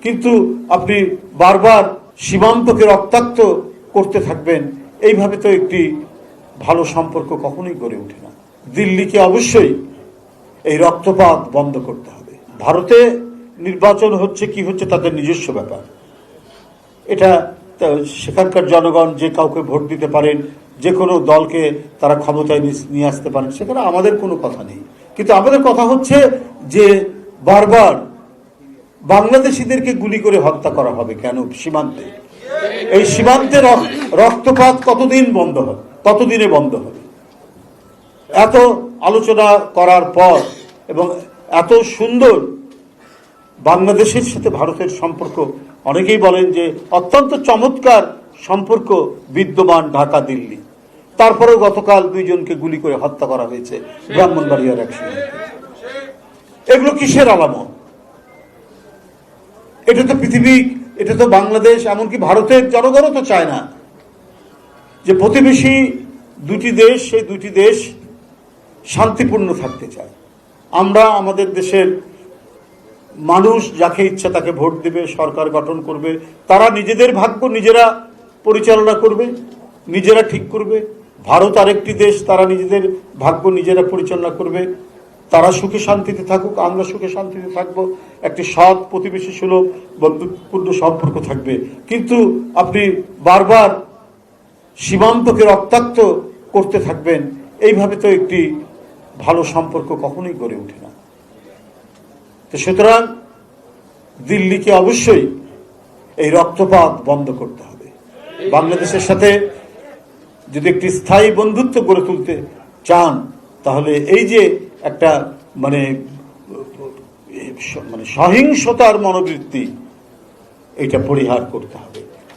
কিন্তু আপনি বারবার সীমান্তকে রক্তাক্ত করতে থাকবেন, এইভাবে তো একটি ভালো সম্পর্ক কখনোই গড়ে ওঠে না। দিল্লিকে অবশ্যই এই রক্তপাত বন্ধ করতে হবে। ভারতে নির্বাচন হচ্ছে কি হচ্ছে তাদের নিজস্ব ব্যাপার, এটা সেখানকার জনগণ যে কাউকে ভোট দিতে পারেন, যে কোনো দলকে তারা ক্ষমতায় নিয়ে আসতে পারেন, সেখানে আমাদের কোনো কথা নেই। কিন্তু আমাদের কথা হচ্ছে যে বারবার বাংলাদেশিদেরকে গুলি করে হত্যা করা হবে কেন সীমান্তে? এই সীমান্তে রক্তপাত কতদিন বন্ধ হবে? কতদিনে বন্ধ হবে? এত আলোচনা করার পর এবং এত সুন্দর বাংলাদেশের সাথে ভারতের সম্পর্ক, অনেকেই বলেন যে অত্যন্ত চমৎকার সম্পর্ক বিদ্যমান ঢাকা দিল্লি, তারপরেও গতকাল দুইজনকে গুলি করে হত্যা করা হয়েছে ব্রাহ্মণবাড়িয়ার এক সীমান্তে। এগুলো কিসের আলামত? এটা তো পৃথিবী, এটা তো বাংলাদেশ, এমনকি ভারতের জনগণও তো চায় না যে প্রতিবেশী দুটি দেশ, সেই দুটি দেশ শান্তিপূর্ণ থাকতে চায়। আমরা আমাদের দেশের মানুষ যাকে ইচ্ছা তাকে ভোট দেবে, সরকার গঠন করবে, তারা নিজেদের ভাগ্য নিজেরা পরিচালনা করবে, নিজেরা ঠিক করবে। ভারত আরেকটি দেশ, তারা নিজেদের ভাগ্য নিজেরা পরিচালনা করবে। তারা সুখে শান্তিতে থাকুক, আমরা সুখে শান্তিতে থাকবো, একটি সৎ প্রতিবেশী সুলভ বন্ধুত্বপূর্ণ সম্পর্ক থাকবে। কিন্তু আপনি বারবার সীমান্তকে রক্তাক্ত করতে থাকবেন, এইভাবে তো একটি ভালো সম্পর্ক কখনোই গড়ে ওঠে না। তো সুতরাং দিল্লিকে অবশ্যই এই রক্তপাত বন্ধ করতে হবে। বাংলাদেশের সাথে যদি একটি স্থায়ী বন্ধুত্ব গড়ে তুলতে চান, তাহলে এই যে একটা মানে সহিংসতার মনোবৃত্তি, এটা পরিহার করতে হবে।